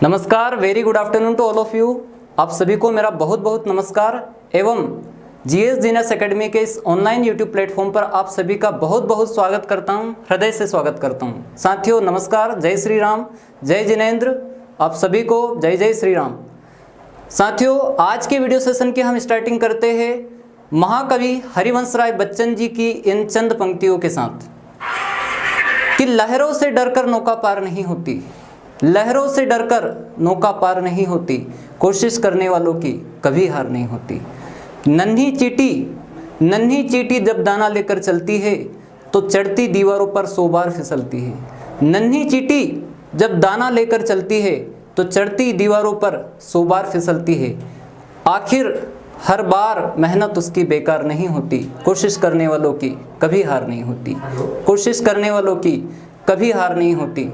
नमस्कार, very good afternoon to all of you. आप सभी को मेरा बहुत बहुत नमस्कार एवं जीएस जीनियस एकेडमी के इस ऑनलाइन यूट्यूब प्लेटफॉर्म पर आप सभी का बहुत बहुत स्वागत करता हूं, हृदय से स्वागत करता हूं। साथियों नमस्कार, जय श्री राम, जय जिनेंद्र, आप सभी को जय जय श्री राम। साथियों आज के वीडियो सेशन की हम स्टार्टिंग करते हैं महाकवि हरिवंश राय बच्चन जी की इन चंद पंक्तियों के साथ कि लहरों से डरकर नौका पार नहीं होती, लहरों से डरकर नौका पार नहीं होती, कोशिश करने वालों की कभी हार नहीं होती। नन्ही चींटी जब दाना लेकर चलती है तो चढ़ती दीवारों पर 100 बार फिसलती है। नन्ही चींटी जब दाना लेकर चलती है तो चढ़ती दीवारों पर 100 बार फिसलती है। आखिर हर बार मेहनत उसकी बेकार नहीं होती, कोशिश करने वालों की कभी हार नहीं होती, कोशिश करने वालों की कभी हार नहीं होती।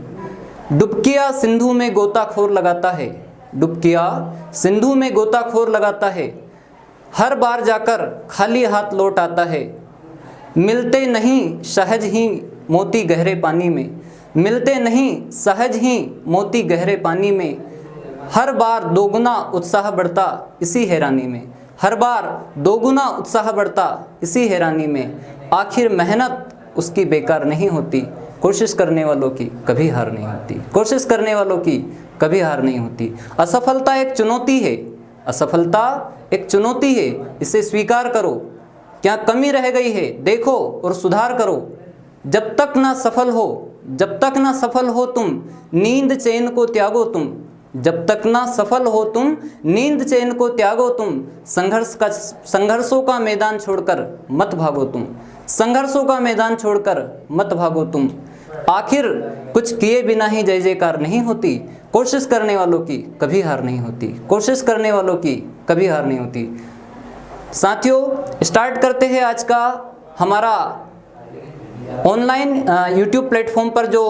डुबकिया सिंधु में गोताखोर लगाता है, डुबकिया सिंधु में गोताखोर लगाता है, हर बार जाकर खाली हाथ लौट आता है। मिलते नहीं सहज ही मोती गहरे पानी में, मिलते नहीं सहज ही मोती गहरे पानी में, हर बार दोगुना उत्साह बढ़ता इसी हैरानी में, हर बार दोगुना उत्साह बढ़ता इसी हैरानी में। आखिर मेहनत उसकी बेकार नहीं होती, कोशिश करने वालों की कभी हार नहीं होती, कोशिश करने वालों की कभी हार नहीं होती। असफलता एक चुनौती है, असफलता एक चुनौती है, इसे स्वीकार करो। क्या कमी रह गई है देखो और सुधार करो। जब तक ना सफल हो, जब तक ना सफल हो तुम, नींद चैन को त्यागो तुम, जब तक ना सफल हो तुम, नींद चैन को त्यागो तुम। संघर्षों का मैदान छोड़कर मत भागो तुम, संघर्षों का मैदान छोड़कर मत भागो तुम। आखिर कुछ किए बिना ही जय जयकार नहीं होती, कोशिश करने वालों की कभी हार नहीं होती, कोशिश करने वालों की कभी हार नहीं होती। साथियों स्टार्ट करते हैं आज का हमारा ऑनलाइन यूट्यूब प्लेटफॉर्म पर जो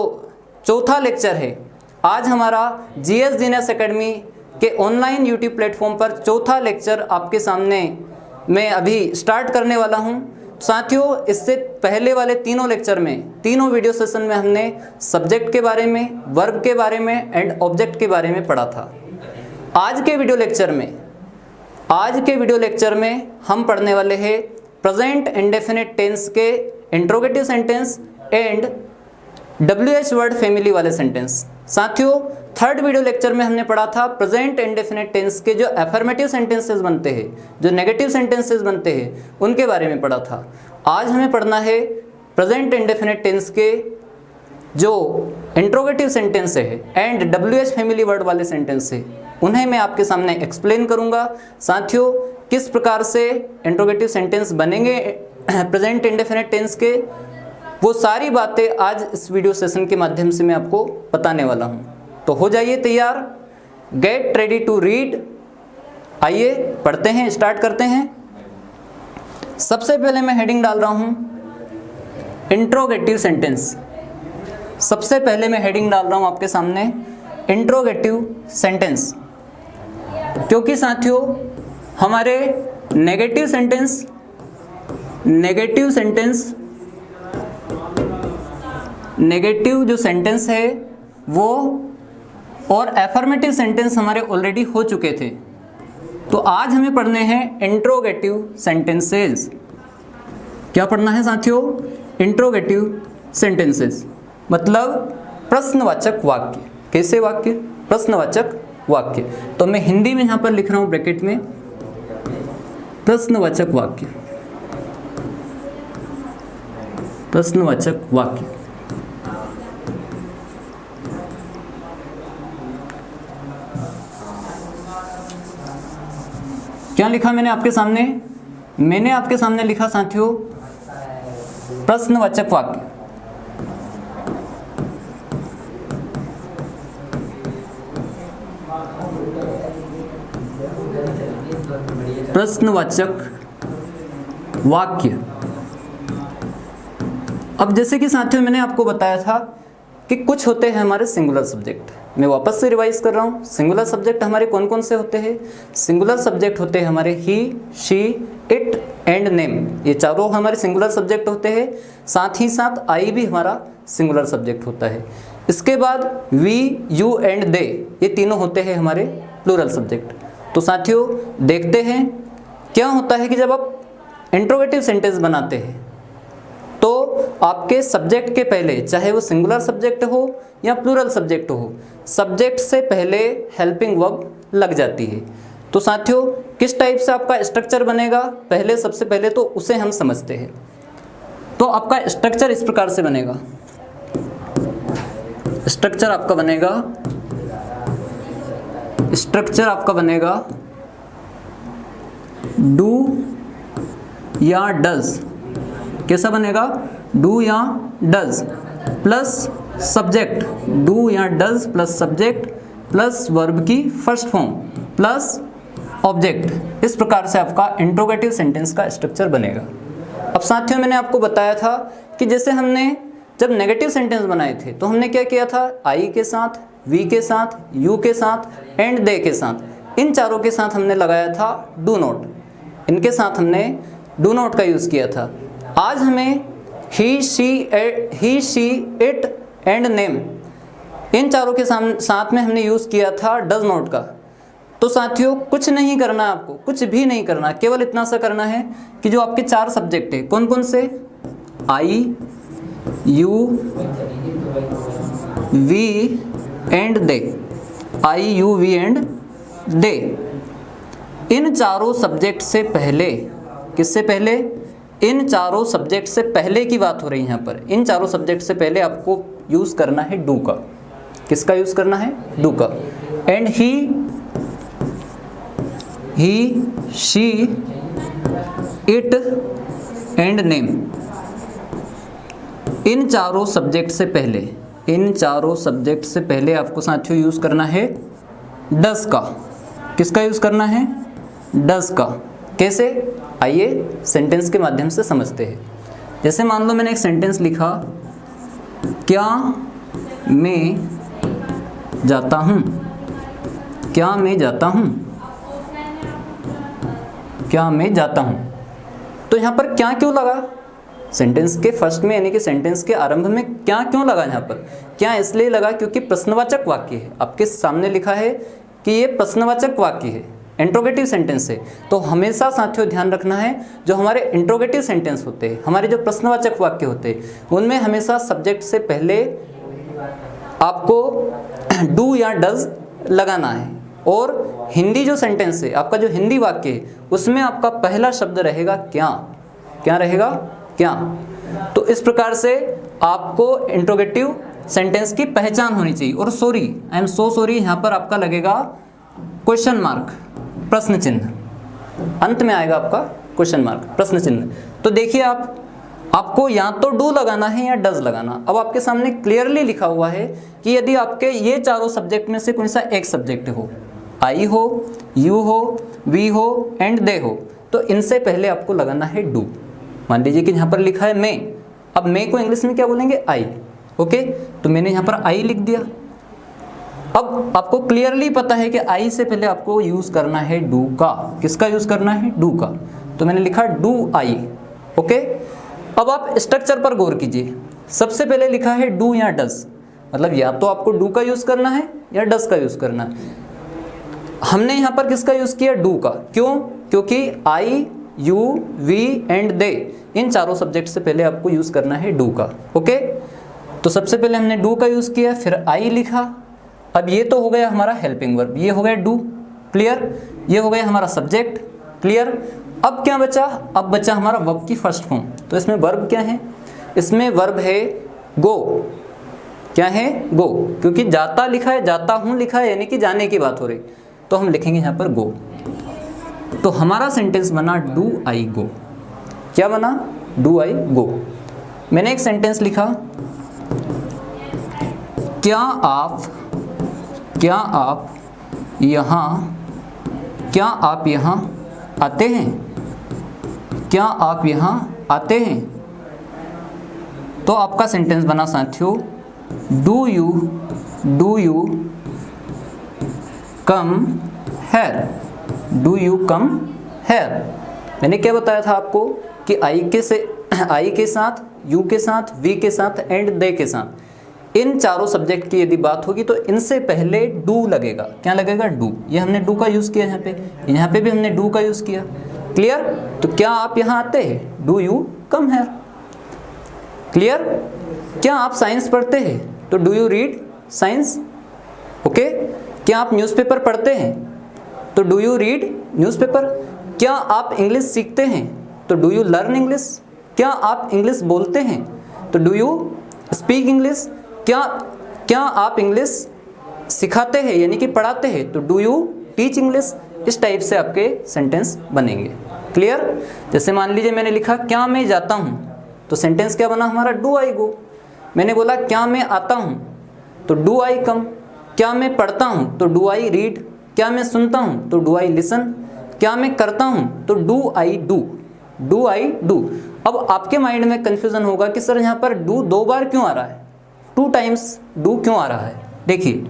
चौथा लेक्चर है। आज हमारा जीएस जीनियस एकेडमी के ऑनलाइन यूट्यूब प्लेटफॉर्म पर चौथा लेक्चर आपके सामने मैं अभी स्टार्ट करने वाला हूं। साथियों इससे पहले वाले तीनों लेक्चर में, तीनों वीडियो सेशन में हमने सब्जेक्ट के बारे में, वर्ब के बारे में एंड ऑब्जेक्ट के बारे में पढ़ा था। आज के वीडियो लेक्चर में हम पढ़ने वाले हैं प्रेजेंट इंडेफिनिट टेंस के interrogative sentence and WH word family वाले सेंटेंस। साथियों थर्ड वीडियो लेक्चर में हमने पढ़ा था प्रेजेंट इंडेफिनिट टेंस के जो अफर्मेटिव सेंटेंसेस बनते हैं, जो नेगेटिव सेंटेंसेस बनते हैं, उनके बारे में पढ़ा था। आज हमें पढ़ना है प्रेजेंट इंडेफिनिट टेंस के जो इंट्रोगेटिव सेंटेंस है एंड WH फैमिली वर्ड वाले सेंटेंस है, उन्हें मैं आपके सामने एक्सप्लेन करूंगा। साथियों किस प्रकार से इंट्रोगेटिव सेंटेंस बनेंगे प्रेजेंट इंडेफिनिट टेंस के, वो सारी बातें आज इस वीडियो सेशन के माध्यम से मैं आपको बताने वाला हूं। तो हो जाइए तैयार, गेट रेडी टू रीड। आइए पढ़ते हैं, स्टार्ट करते हैं। सबसे पहले मैं हेडिंग डाल रहा हूं इंट्रोगेटिव सेंटेंस। सबसे पहले मैं हेडिंग डाल रहा हूं आपके सामने इंट्रोगेटिव सेंटेंस, क्योंकि साथियों हमारे नेगेटिव जो सेंटेंस है वो और एफर्मेटिव सेंटेंस हमारे ऑलरेडी हो चुके थे। तो आज हमें पढ़ने हैं इंट्रोगेटिव सेंटेंसेस। क्या पढ़ना है साथियों? इंट्रोगेटिव सेंटेंसेस मतलब प्रश्नवाचक वाक्य। कैसे वाक्य? प्रश्नवाचक वाक्य। तो मैं हिंदी में यहां पर लिख रहा हूं ब्रैकेट में प्रश्नवाचक वाक्य, प्रश्नवाचक वाक्य। क्या लिखा मैंने आपके सामने? मैंने आपके सामने लिखा साथियों प्रश्नवाचक वाक्य। प्रश्नवाचक वाक्य। अब जैसे कि साथियों मैंने आपको बताया था कि कुछ होते हैं हमारे सिंगुलर सब्जेक्ट। मैं वापस से रिवाइज कर रहा हूँ। सिंगुलर सब्जेक्ट हमारे कौन कौन से होते हैं? सिंगुलर सब्जेक्ट होते हैं हमारे ही, शी, इट एंड नेम। ये चारों हमारे सिंगुलर सब्जेक्ट होते हैं। साथ ही साथ आई भी हमारा सिंगुलर सब्जेक्ट होता है। इसके बाद वी, यू एंड दे, ये तीनों होते हैं हमारे प्लूरल सब्जेक्ट। तो साथियों देखते हैं क्या होता है कि जब आप इंट्रोगेटिव सेंटेंस बनाते हैं तो आपके सब्जेक्ट के पहले, चाहे वो सिंगुलर सब्जेक्ट हो या प्लूरल सब्जेक्ट हो, सब्जेक्ट से पहले हेल्पिंग वर्ब लग जाती है। तो साथियों किस टाइप से आपका स्ट्रक्चर बनेगा, पहले सबसे पहले तो उसे हम समझते हैं। तो आपका स्ट्रक्चर इस प्रकार से बनेगा, स्ट्रक्चर आपका बनेगा डू या डज। कैसा बनेगा? डू या डज प्लस सब्जेक्ट, डू या does plus subject plus verb की फर्स्ट फॉर्म प्लस ऑब्जेक्ट। इस प्रकार से आपका इंट्रोगेटिव सेंटेंस का स्ट्रक्चर बनेगा। अब साथियों मैंने आपको बताया था कि जैसे हमने जब नेगेटिव सेंटेंस बनाए थे तो हमने क्या किया था, आई के साथ, वी के साथ, यू के साथ एंड दे के साथ, इन चारों के साथ हमने लगाया था डू नॉट, इनके साथ हमने डू नॉट का यूज़ किया था। आज हमें ही, शी, इट एंड नेम, इन चारों के साथ में हमने यूज़ किया था डज नॉट का। तो साथियों कुछ नहीं करना, आपको कुछ भी नहीं करना, केवल इतना सा करना है कि जो आपके चार सब्जेक्ट है, कौन कौन से, I, you, we and they, I, you, we and they, इन चारों सब्जेक्ट से पहले, किससे पहले, इन चारों सब्जेक्ट से पहले की बात हो रही है यहाँ पर, इन चारों सब्जेक्ट से पहले आपको यूज़ करना है डू का। किसका यूज़ करना है? डू का। And he, she, it and name, इन चारों सब्जेक्ट से पहले, इन चारों सब्जेक्ट से पहले आपको साथियों यूज़ करना है डज का। किसका यूज़ करना है? डज का। कैसे? आइए सेंटेंस के माध्यम से समझते हैं। जैसे मान लो मैंने एक सेंटेंस लिखा, क्या मैं जाता हूँ, क्या मैं जाता हूँ, क्या मैं जाता हूँ। तो यहाँ पर क्या क्यों लगा? सेंटेंस के फर्स्ट में यानी कि सेंटेंस के आरंभ में क्या क्यों लगा? यहाँ पर क्या इसलिए लगा क्योंकि प्रश्नवाचक वाक्य है, आपके सामने लिखा है कि ये प्रश्नवाचक वाक्य है, इंट्रोगेटिव सेंटेंस है। तो हमेशा साथियों ध्यान रखना है, जो हमारे इंट्रोगेटिव सेंटेंस होते हैं, हमारे जो प्रश्नवाचक वाक्य होते हैं, उनमें हमेशा सब्जेक्ट से पहले आपको डू या डज लगाना है। और हिंदी जो सेंटेंस है, आपका जो हिंदी वाक्य है, उसमें आपका पहला शब्द रहेगा क्या। क्या रहेगा? क्या। तो इस प्रकार से आपको इंट्रोगेटिव सेंटेंस की पहचान होनी चाहिए। और sorry, I am so sorry, यहाँ पर आपका लगेगा क्वेश्चन मार्क, प्रश्न चिन्ह, अंत में आएगा आपका क्वेश्चन मार्क, प्रश्न चिन्ह। तो देखिए आपको या तो डू लगाना है या डज लगाना। अब आपके सामने क्लियरली लिखा हुआ है कि यदि आपके ये चारों सब्जेक्ट में से कोई सा एक सब्जेक्ट हो, आई हो, यू हो, वी हो एंड दे हो, तो इनसे पहले आपको लगाना है डू। मान लीजिए कि यहाँ पर लिखा है मैं, अब मैं को इंग्लिश में क्या बोलेंगे? आई। ओके, तो मैंने यहाँ पर आई लिख दिया। अब आपको क्लियरली पता है कि आई से पहले आपको यूज़ करना है डू का। किसका यूज़ करना है? डू का। तो मैंने लिखा डू आई। ओके, अब आप स्ट्रक्चर पर गौर कीजिए। सबसे पहले लिखा है डू या डज, मतलब या तो आपको डू का यूज़ करना है या डज का यूज़ करना है। हमने यहाँ पर किसका यूज़ किया? डू का। क्यों? क्योंकि आई, यू, वी एंड दे, इन चारों सब्जेक्ट से पहले आपको यूज़ करना है डू का। ओके, तो सबसे पहले हमने डू का यूज़ किया, फिर आई लिखा। अब ये तो हो गया हमारा हेल्पिंग वर्ब, ये हो गया डू, क्लियर। ये हो गया हमारा सब्जेक्ट, क्लियर। अब क्या बचा? अब बचा हमारा वर्ब की फर्स्ट फॉर्म। तो इसमें वर्ब क्या है? इसमें वर्ब है गो। क्या है? गो, क्योंकि जाता लिखा है, जाता हूँ लिखा है, यानी कि जाने की बात हो रही, तो हम लिखेंगे यहाँ पर गो। तो हमारा सेंटेंस बना डू आई गो। क्या बना? डू आई गो। मैंने एक सेंटेंस लिखा, क्या आप यहाँ आते हैं? क्या आप यहाँ आते हैं? तो आपका सेंटेंस बना साथियों, do you come here. Do you come here. मैंने क्या बताया था आपको कि आई के साथ, यू के साथ, वी के साथ एंड दे के साथ, इन चारों सब्जेक्ट की यदि बात होगी तो इनसे पहले डू लगेगा। क्या लगेगा? डू। ये हमने डू का यूज़ किया यहाँ पे भी हमने डू का यूज़ किया। क्लियर? तो क्या आप यहाँ आते हैं? Do you come here? Clear? क्या आप साइंस पढ़ते हैं? तो do you read science? Okay. क्या आप न्यूज़पेपर पढ़ते हैं? तो डू यू रीड न्यूज़पेपर? क्या आप इंग्लिश सीखते हैं? तो डू यू लर्न इंग्लिश? क्या आप इंग्लिश बोलते हैं? तो डू यू स्पीक इंग्लिश? क्या आप इंग्लिश सिखाते हैं यानी कि पढ़ाते हैं? तो डू यू टीच इंग्लिश? इस टाइप से आपके सेंटेंस बनेंगे। क्लियर? जैसे मान लीजिए मैंने लिखा क्या मैं जाता हूँ, तो सेंटेंस क्या बना हमारा? डू आई गो। मैंने बोला क्या मैं आता हूँ, तो डू आई कम। क्या मैं पढ़ता हूँ, तो डू आई रीड। क्या मैं सुनता हूँ, तो डू आई लिसन। क्या मैं करता हूँ, तो do I do. Do I do. अब आपके माइंड में कन्फ्यूजन होगा कि सर यहाँ पर डू 2 बार क्यों आ रहा है, 2 टाइम्स डू क्यों आ रहा है? देखिए,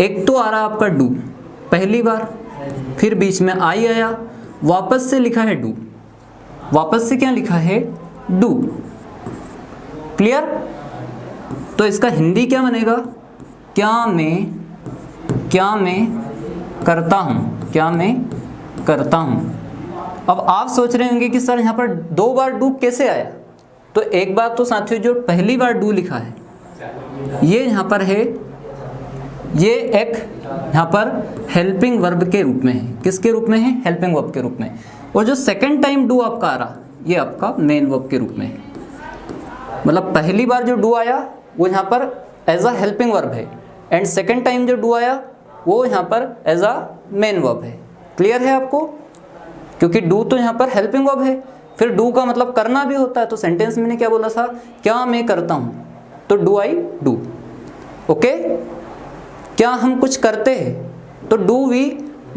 एक तो आ रहा है आपका डू पहली बार, फिर बीच में आई आया, वापस से लिखा है डू, वापस से क्या लिखा है? डू। क्लियर? तो इसका हिंदी क्या बनेगा? क्या मैं करता हूँ, क्या मैं करता हूँ। अब आप सोच रहे होंगे कि सर यहाँ पर 2 बार डू कैसे आया? तो एक बात तो साथियों, जो पहली बार डू लिखा है ये यहाँ पर है, ये एक यहाँ पर हेल्पिंग वर्ब के रूप में है। किसके रूप में है? हेल्पिंग वर्ब के रूप में। और जो सेकंड टाइम डू आपका आ रहा ये आपका मेन वर्ब के रूप में है। मतलब पहली बार जो डू आया वो यहाँ पर एज अ हेल्पिंग वर्ब है, एंड सेकंड टाइम जो डू आया वो यहाँ पर एज अ मेन वर्ब है। क्लियर है आपको? क्योंकि डू तो यहाँ पर हेल्पिंग वर्ब है, फिर डू का मतलब करना भी होता है। तो सेंटेंस मैंने क्या बोला था? क्या मैं करता हूँ, तो डू आई डू। ओके। क्या हम कुछ करते हैं, तो डू वी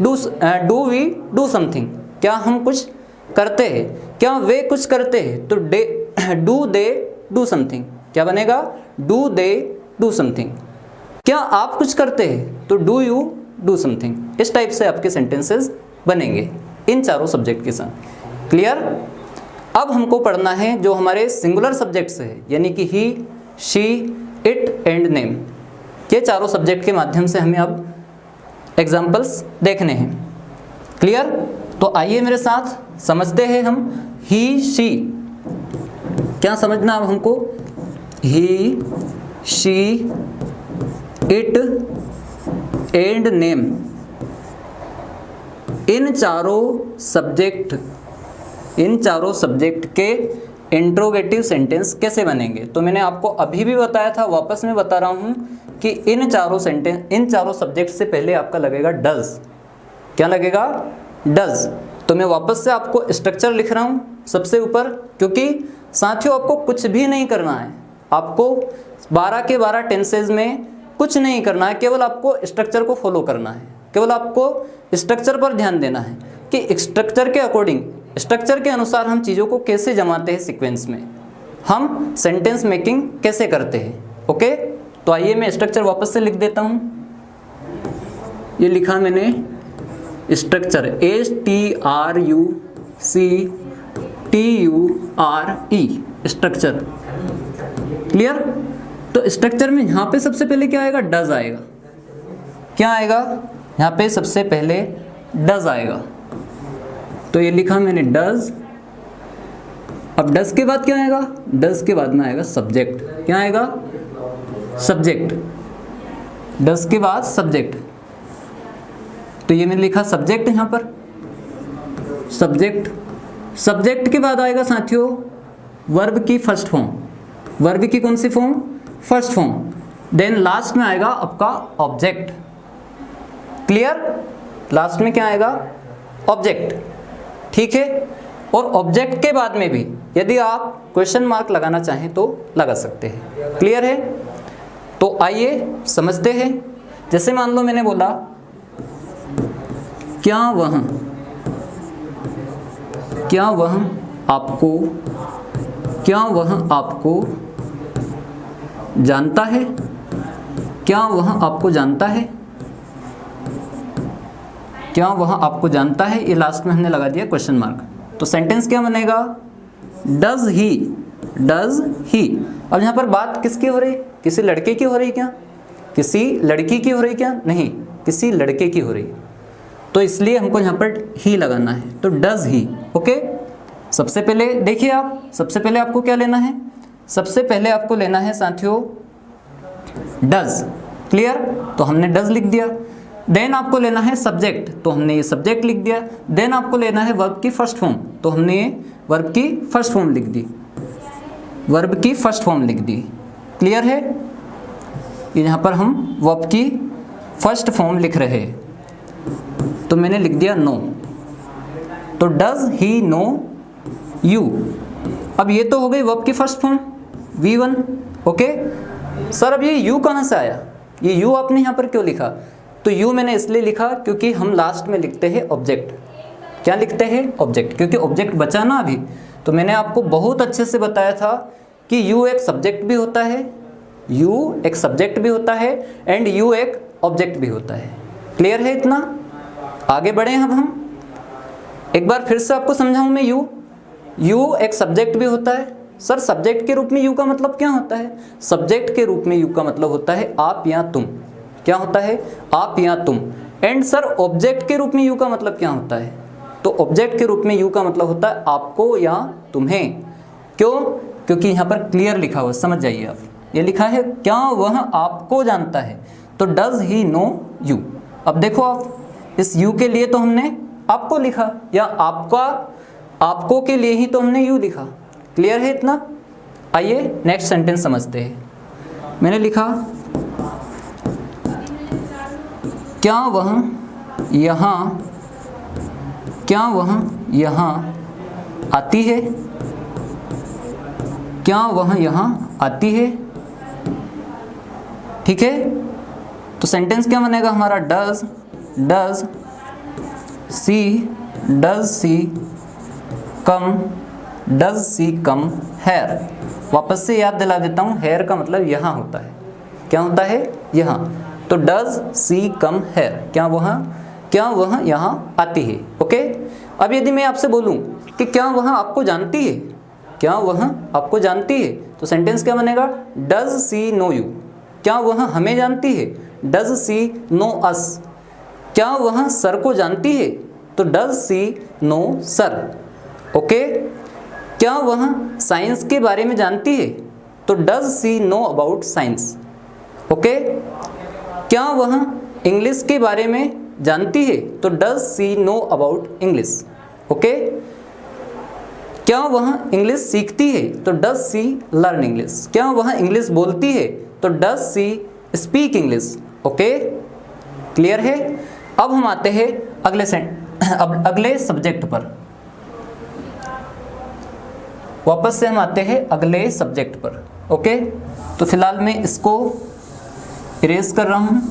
डू समथिंग। क्या हम कुछ करते हैं? क्या वे कुछ करते हैं, तो डू दे डू समथिंग। क्या बनेगा? Do they do something. क्या आप कुछ करते हैं, तो डू यू डू समथिंग। इस टाइप से आपके सेंटेंसेस बनेंगे इन चारों सब्जेक्ट के साथ। क्लियर? अब हमको पढ़ना है जो हमारे सिंगुलर सब्जेक्ट्स है, यानी कि ही, शी, इट एंड नेम। ये चारों सब्जेक्ट के माध्यम से हमें अब एग्जाम्पल्स देखने हैं। क्लियर? तो आइए मेरे साथ समझते हैं हम ही, शी। क्या समझना अब हमको? ही, शी, इट एंड नेम। इन चारों सब्जेक्ट के इंट्रोगेटिव सेंटेंस कैसे बनेंगे? तो मैंने आपको अभी भी बताया था, वापस में बता रहा हूं कि इन चारों सब्जेक्ट से पहले आपका लगेगा डज। क्या लगेगा? डज। तो मैं वापस से आपको स्ट्रक्चर लिख रहा हूं सबसे ऊपर, क्योंकि साथियों आपको कुछ भी नहीं करना है। आपको 12 के 12 टेंसेज में कुछ नहीं करना है, केवल आपको स्ट्रक्चर को फॉलो करना है। केवल आपको स्ट्रक्चर पर ध्यान देना है कि स्ट्रक्चर के अकॉर्डिंग, स्ट्रक्चर के अनुसार हम चीज़ों को कैसे जमाते हैं सीक्वेंस में, हम सेंटेंस मेकिंग कैसे करते हैं। ओके। तो आइए मैं स्ट्रक्चर वापस से लिख देता हूँ। ये लिखा मैंने स्ट्रक्चर, STRUCTURE, स्ट्रक्चर। क्लियर? तो स्ट्रक्चर में यहाँ पे सबसे पहले क्या आएगा? डज आएगा। क्या आएगा? यहाँ पे सबसे पहले डज आएगा। तो ये लिखा मैंने डज। अब डज के बाद क्या आएगा? डज के बाद में आएगा सब्जेक्ट। क्या आएगा? सब्जेक्ट। डज के बाद सब्जेक्ट। तो ये मैंने लिखा सब्जेक्ट यहाँ पर, सब्जेक्ट। सब्जेक्ट के बाद आएगा साथियों वर्ब की फर्स्ट फॉर्म। वर्ब की कौन सी form? First form. Then last में आएगा आपका ऑब्जेक्ट। क्लियर? लास्ट में क्या आएगा? ऑब्जेक्ट। ठीक है। और ऑब्जेक्ट के बाद में भी यदि आप क्वेश्चन मार्क लगाना चाहें तो लगा सकते हैं। क्लियर है? तो आइए समझते हैं। जैसे मान लो मैंने बोला क्या वह आपको जानता है? क्या वह आपको जानता है? क्या वह आपको जानता है? ये लास्ट में हमने लगा दिया क्वेश्चन मार्क। तो सेंटेंस क्या बनेगा? डज ही अब यहाँ पर बात किसकी हो रही, किसी लड़के की हो रही क्या, किसी लड़की की हो रही क्या, नहीं, किसी लड़के की हो रही, तो इसलिए हमको यहाँ पर ही लगाना है, तो डज ही। ओके, सबसे पहले देखिए आप, सबसे पहले आपको क्या लेना है, सबसे पहले आपको लेना है साथियों डज। क्लियर, तो हमने डज लिख दिया। देन आपको लेना है सब्जेक्ट, तो हमने ये सब्जेक्ट लिख दिया। देन आपको लेना है वर्ब की फर्स्ट फॉर्म, तो हमने ये वर्ब की फर्स्ट फॉर्म लिख दी, वर्ब की फर्स्ट फॉर्म लिख दी। क्लियर है, ये यहाँ पर हम वर्ब की फर्स्ट फॉर्म लिख रहे हैं, तो मैंने लिख दिया नो, तो डज ही नो यू। अब ये तो हो गई वर्ब की first form V1। Okay sir, अब ये यू कहाँ से आया, ये यू आपने यहाँ पर क्यों लिखा, तो यू मैंने इसलिए लिखा क्योंकि हम लास्ट में लिखते हैं ऑब्जेक्ट। क्या लिखते हैं, ऑब्जेक्ट, क्योंकि ऑब्जेक्ट बचा ना अभी। तो मैंने आपको बहुत अच्छे से बताया था कि यू एक सब्जेक्ट भी होता है, यू एक सब्जेक्ट भी होता है एंड यू एक ऑब्जेक्ट भी होता है। क्लियर है इतना, आगे बढ़े अब हम, एक बार फिर से आपको समझाऊं मैं। यू एक सब्जेक्ट भी होता है। सर सब्जेक्ट के रूप में यू का मतलब क्या होता है, सब्जेक्ट के रूप में यू का मतलब होता है आप या तुम। क्या होता है, आप या तुम। एंड सर ऑब्जेक्ट के रूप में यू का मतलब क्या होता है, तो ऑब्जेक्ट के रूप में यू का मतलब होता है आपको या तुम्हें। क्यों, क्योंकि यहाँ पर क्लियर लिखा हुआ, समझ जाइए आप, ये लिखा है क्या वह आपको जानता है, तो डज ही नो यू। अब देखो आप, इस यू के लिए तो हमने आपको लिखा, या आपका आपको के लिए ही तो हमने यू लिखा। क्लियर है इतना, आइए नेक्स्ट सेंटेंस समझते हैं। मैंने लिखा क्या वह यहाँ, क्या वह यहाँ आती है, क्या वह यहाँ आती है। ठीक है, तो सेंटेंस क्या बनेगा हमारा, डज सी कम हेयर। वापस से याद दिला देता हूँ, हेयर का मतलब यहाँ होता है। क्या होता है, यहाँ, तो डज सी कम हेयर, क्या वह यहाँ आती है। ओके, अब यदि मैं आपसे बोलूँ कि क्या वह आपको जानती है, क्या वह आपको जानती है, तो सेंटेंस क्या बनेगा, डज सी नो यू। क्या वह हमें जानती है, डज सी नो अस। क्या वह सर को जानती है, तो does she know sir. Okay, क्या वह साइंस के बारे में जानती है, तो does she know about science. Okay, क्या वह इंग्लिश के बारे में जानती है, तो does she know about English. Okay, क्या वह इंग्लिश सीखती है, तो डज सी लर्न इंग्लिश। क्या वह इंग्लिश बोलती है, तो does C speak English. Okay, clear है। अब हम आते हैं अगले सब्जेक्ट पर, वापस से हम आते हैं अगले सब्जेक्ट पर। ओके, तो फिलहाल मैं इसको इरेज कर रहा हूँ,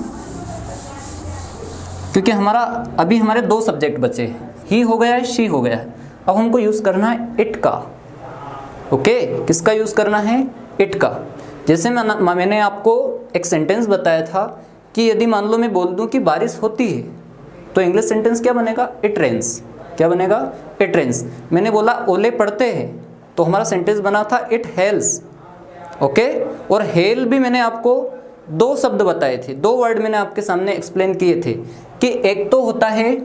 क्योंकि हमारे दो सब्जेक्ट बचे हैं, ही हो गया है, शी हो गया है। अब हमको यूज़ करना है इट का। ओके, किसका यूज़ करना है, इट का। जैसे मैंने आपको एक सेंटेंस बताया था कि यदि मान लो मैं बोल दूं कि बारिश होती है, तो इंग्लिश सेंटेंस क्या बनेगा, इट रेन्स। क्या बनेगा, इट रेन्स। मैंने बोला ओले पड़ते हैं, तो हमारा सेंटेंस बना था इट हेल्स। ओके, और हेल भी मैंने आपको दो शब्द बताए थे, दो वर्ड मैंने आपके सामने एक्सप्लेन किए थे कि एक तो होता है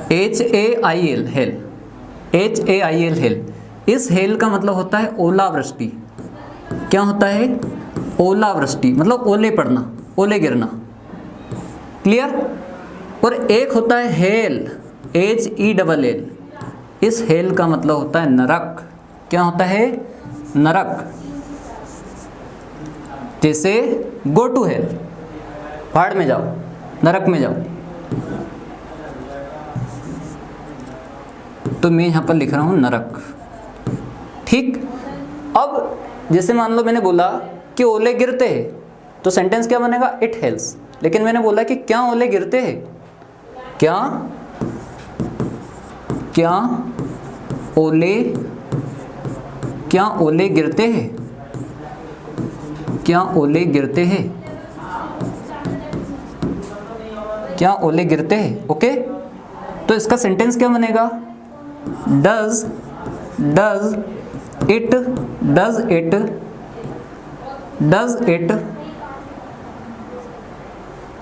HAIL, हेल, HAIL, हेल। इस हेल का मतलब होता है ओलावृष्टि। क्या होता है, ओलावृष्टि, मतलब ओले पड़ना, ओले गिरना। क्लियर। और एक होता है हेल, HELL। इस हेल का मतलब होता है नरक। क्या होता है, नरक। जैसे गो टू हेल, पहाड़ में जाओ, नरक में जाओ। तो मैं यहाँ पर लिख रहा हूँ नरक। ठीक। अब जैसे मान लो मैंने बोला कि ओले गिरते हैं, तो सेंटेंस क्या बनेगा, इट हेल्स। लेकिन मैंने बोला कि क्या ओले गिरते हैं, क्या ओले गिरते हैं, क्या ओले गिरते हैं, क्या ओले गिरते हैं। ओके, तो इसका सेंटेंस क्या बनेगा, does it, does it, does it,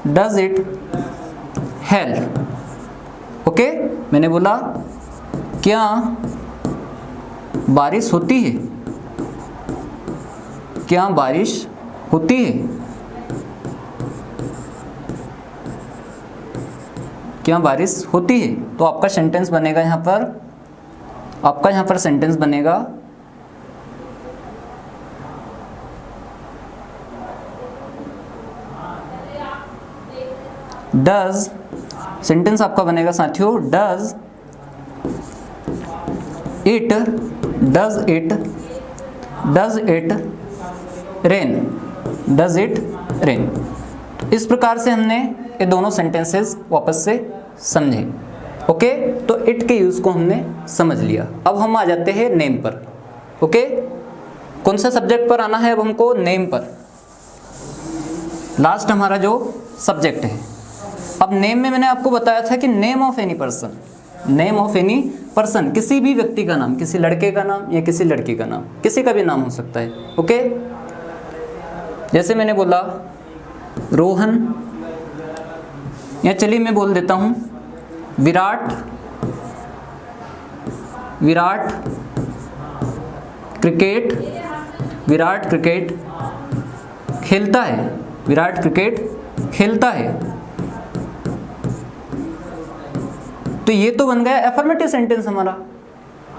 does it help. Okay, मैंने बोला क्या बारिश होती है, क्या बारिश होती है, क्या बारिश होती है। तो आपका सेंटेंस बनेगा यहां पर, आपका यहां पर सेंटेंस बनेगा डज, सेंटेंस आपका बनेगा साथियों does it, does it, does it rain, does it rain. इस प्रकार से हमने ये दोनों सेंटेंसेस वापस से समझे। ओके, तो इट के यूज को हमने समझ लिया। अब हम आ जाते हैं नेम पर। ओके, कौन सा सब्जेक्ट पर आना है अब हमको? नेम पर। लास्ट हमारा जो सब्जेक्ट है। अब नेम में मैंने आपको बताया था कि name of any person, name of any person, किसी भी व्यक्ति का नाम, किसी लड़के का नाम या किसी लड़की का नाम, किसी का भी नाम हो सकता है। ओके, जैसे मैंने बोला रोहन, या चलिए मैं बोल देता हूं विराट, विराट क्रिकेट, विराट क्रिकेट खेलता है, विराट क्रिकेट खेलता है। तो ये तो बन गया एफर्मेटिव सेंटेंस हमारा।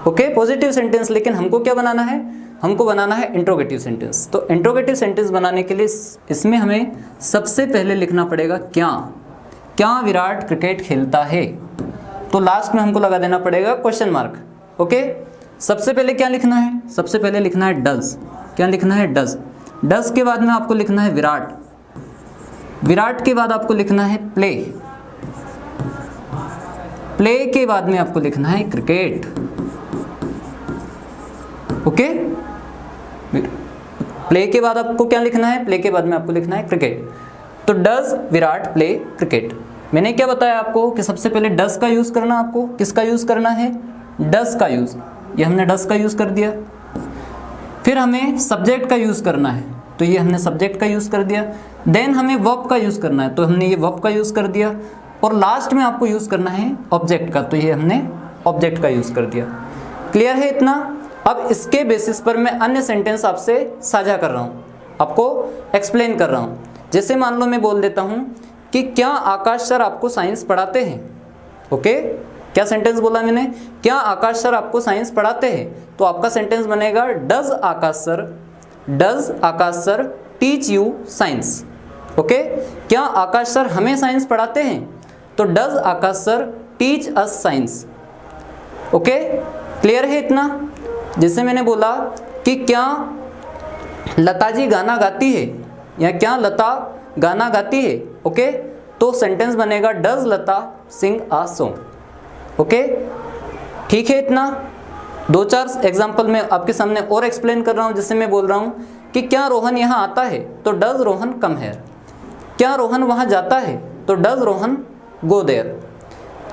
Okay, positive sentence. लेकिन हमको क्या बनाना है? हमको बनाना है इंट्रोगेटिव सेंटेंस। तो इंट्रोगेटिव सेंटेंस बनाने के लिए इसमें हमें सबसे पहले लिखना पड़ेगा क्या, क्या विराट क्रिकेट खेलता है। तो लास्ट में हमको लगा देना पड़ेगा क्वेश्चन मार्क। ओके, सबसे पहले क्या लिखना है? सबसे पहले लिखना है डज। क्या लिखना है? डज। डज के बाद में आपको लिखना है विराट, विराट के बाद आपको लिखना है प्ले, प्ले के बाद में आपको लिखना है क्रिकेट। ओके, प्ले के बाद आपको क्या लिखना है? प्ले के बाद में आपको लिखना है क्रिकेट। तो डज विराट प्ले क्रिकेट। मैंने क्या बताया आपको कि सबसे पहले डज का यूज करना, आपको किसका यूज करना है? डज का यूज। ये हमने डज का यूज कर दिया। फिर हमें सब्जेक्ट का यूज करना है, तो ये हमने सब्जेक्ट का यूज कर दिया। देन हमें वर्ब का यूज करना है, तो हमने ये वर्ब का यूज कर दिया। और लास्ट में आपको यूज करना है ऑब्जेक्ट का, तो ये हमने ऑब्जेक्ट का यूज कर दिया। क्लियर है इतना? अब इसके बेसिस पर मैं अन्य सेंटेंस आपसे साझा कर रहा हूँ, आपको एक्सप्लेन कर रहा हूँ। जैसे मान लो मैं बोल देता हूँ कि क्या आकाश सर आपको साइंस पढ़ाते हैं। ओके, क्या सेंटेंस बोला मैंने? क्या आकाश सर आपको साइंस पढ़ाते हैं। तो आपका सेंटेंस बनेगा does Akash sir, does Akash sir teach you science. Okay, क्या आकाश सर हमें साइंस पढ़ाते हैं। तो does Akash sir teach us science. Okay, clear है इतना? जैसे मैंने बोला कि क्या लता जी गाना गाती है, या क्या लता गाना गाती है। ओके, तो सेंटेंस बनेगा does Lata sing a song. Okay, ठीक है इतना? दो चार एग्जाम्पल मैं आपके सामने और एक्सप्लेन कर रहा हूँ। जैसे मैं बोल रहा हूँ कि क्या रोहन यहाँ आता है, तो डज रोहन कम हेयर। क्या रोहन वहाँ जाता है, तो डज रोहन गो देयर।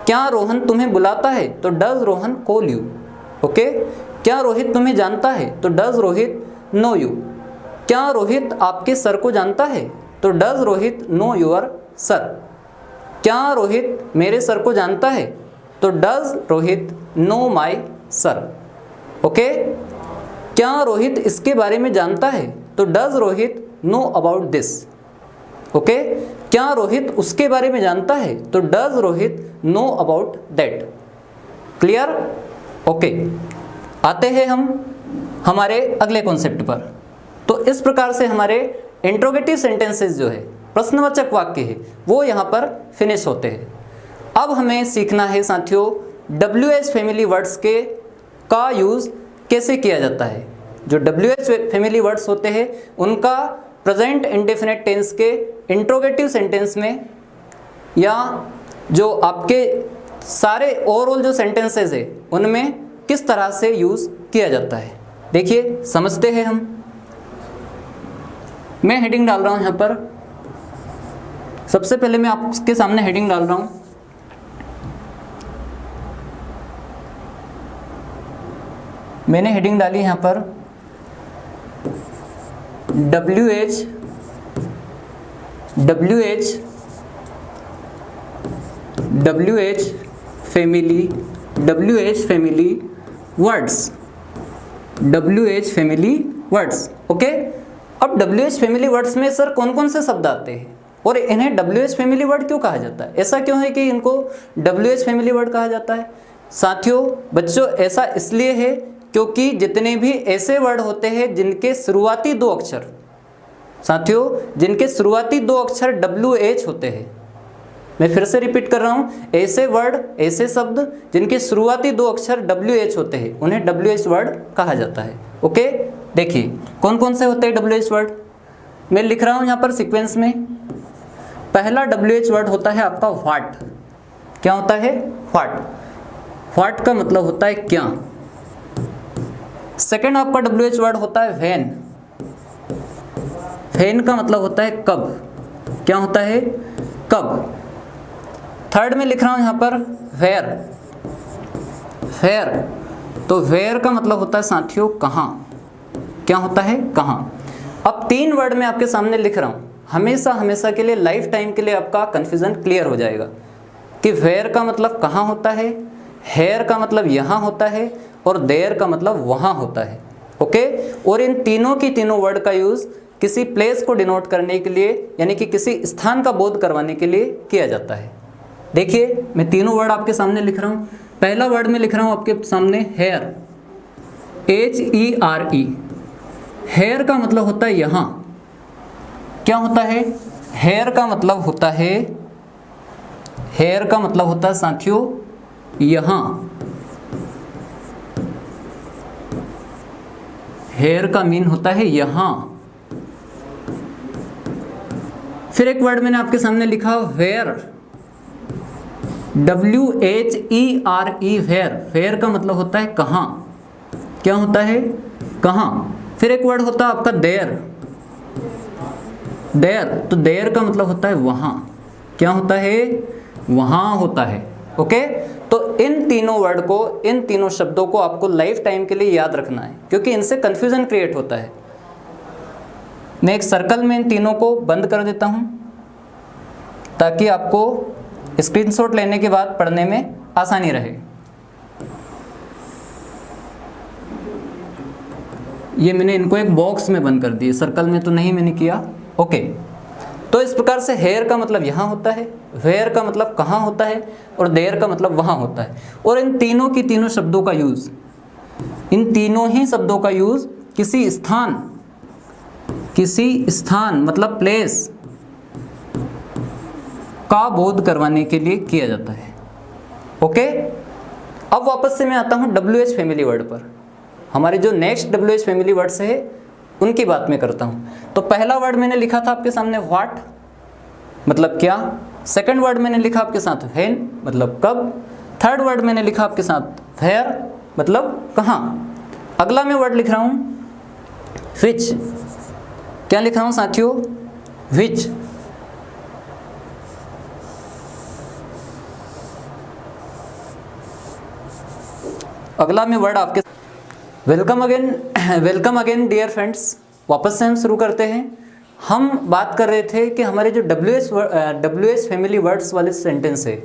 क्या रोहन तुम्हें बुलाता है, तो does Rohan call you. Okay, क्या रोहित तुम्हें जानता है, तो डज रोहित नो यू। क्या रोहित आपके सर को जानता है, तो does Rohit know your sir. क्या रोहित मेरे सर को जानता है, तो does Rohit know my sir. Okay, क्या रोहित इसके बारे में जानता है, तो does Rohit know about this. Okay, क्या रोहित उसके बारे में जानता है, तो does Rohit know about that. Clear? Okay, आते हैं हम हमारे अगले कॉन्सेप्ट पर। तो इस प्रकार से हमारे इंट्रोगेटिव सेंटेंसेस जो है, प्रश्नवाचक वाक्य है, वो यहाँ पर फिनिश होते हैं। अब हमें सीखना है साथियों WH फैमिली वर्ड्स के का यूज़ कैसे किया जाता है। जो WH फैमिली वर्ड्स होते हैं उनका प्रेजेंट इंडेफिनिट टेंस के इंट्रोगेटिव सेंटेंस में, या जो आपके सारे ओवरऑल जो सेंटेंसेस है उनमें किस तरह से यूज़ किया जाता है। देखिए, समझते हैं हम। मैं हेडिंग डाल रहा हूँ यहाँ पर। सबसे पहले मैं आपके सामने हेडिंग डाल रहा हूँ मैंने हेडिंग डाली यहाँ पर WH फैमिली वर्ड्स। ओके, अब WH फैमिली वर्ड्स में सर कौन कौन से शब्द आते हैं और इन्हें WH फैमिली वर्ड क्यों कहा जाता है? ऐसा क्यों है कि इनको WH फैमिली वर्ड कहा जाता है? साथियों, बच्चों, ऐसा इसलिए है क्योंकि जितने भी ऐसे वर्ड होते हैं जिनके शुरुआती दो अक्षर, साथियों, जिनके शुरुआती दो अक्षर WH होते हैं, मैं फिर से रिपीट कर रहा हूं, ऐसे वर्ड, ऐसे शब्द जिनके शुरुआती दो अक्षर WH होते हैं उन्हें WH वर्ड कहा जाता है। ओके, देखिए कौन कौन से होते हैं WH वर्ड, मैं लिख रहा हूं यहां पर सीक्वेंस में। पहला WH वर्ड होता है आपका व्हाट। क्या होता है? व्हाट। व्हाट का मतलब होता है क्या। सेकंड आपका WH वर्ड होता है व्हेन। व्हेन का मतलब होता है कब। क्या होता है? कब। थर्ड में लिख रहा हूं यहां पर वेयर। वेयर, तो वेयर का मतलब होता है साथियों कहां। क्या होता है? कहां। अब 3 वर्ड में आपके सामने लिख रहा हूं, हमेशा के लिए, लाइफ टाइम के लिए आपका कंफ्यूजन क्लियर हो जाएगा कि वेयर का मतलब कहां होता है, हेयर का मतलब यहां होता है और देयर का मतलब वहां होता है। ओके, और इन तीनों की तीनों वर्ड का यूज किसी प्लेस को डिनोट करने के लिए, यानी कि किसी स्थान का बोध करवाने के लिए किया जाता है। देखिए मैं तीनों वर्ड आपके सामने लिख रहा हूं। पहला वर्ड में लिख रहा हूं आपके सामने हेयर, HERE। हेयर का मतलब होता है यहां। क्या होता है? हेयर का मतलब होता है, हेयर का मतलब होता है साथियों यहां। हेयर का मीन होता है यहां। फिर एक वर्ड मैंने आपके सामने लिखा वेयर, WHERE, वेयर। वेयर का मतलब होता है कहां। क्या होता है? कहां। फिर एक वर्ड होता है आपका देयर। देयर, तो देयर का मतलब होता है वहां। क्या होता है? वहां होता है। ओके, तो इन तीनों वर्ड को, इन तीनों शब्दों को आपको लाइफ टाइम के लिए याद रखना है क्योंकि इनसे कंफ्यूजन क्रिएट होता है। मैं एक सर्कल में इन तीनों को बंद कर देता हूं ताकि आपको स्क्रीनशॉट लेने के बाद पढ़ने में आसानी रहे। ये मैंने इनको एक बॉक्स में बंद कर दिए, सर्कल में तो नहीं मैंने किया। ओके, तो इस प्रकार से हेयर का मतलब यहाँ होता है, वेयर का मतलब कहाँ होता है और देयर का मतलब वहाँ होता है। और इन तीनों की तीनों शब्दों का यूज़, इन तीनों ही शब्दों का यूज़ किसी स्थान मतलब प्लेस का बोध करवाने के लिए किया जाता है। ओके, अब वापस से मैं आता हूँ WH फैमिली वर्ड पर। हमारे जो नेक्स्ट WH फैमिली वर्ड्स है उनकी बात मैं करता हूँ। तो पहला वर्ड मैंने लिखा था आपके सामने व्हाट, मतलब क्या। सेकंड वर्ड मैंने लिखा आपके साथ व्हेन, मतलब कब। थर्ड वर्ड मैंने लिखा आपके साथ वेयर, मतलब कहाँ। अगला मैं वर्ड लिख रहा हूँ विच। क्या लिख रहा हूँ साथियों? विच। अगला में वर्ड आपके वेलकम अगेन डियर फ्रेंड्स। वापस से हम शुरू करते हैं। हम बात कर रहे थे कि हमारे जो WH फैमिली वर्ड्स वाले सेंटेंस है,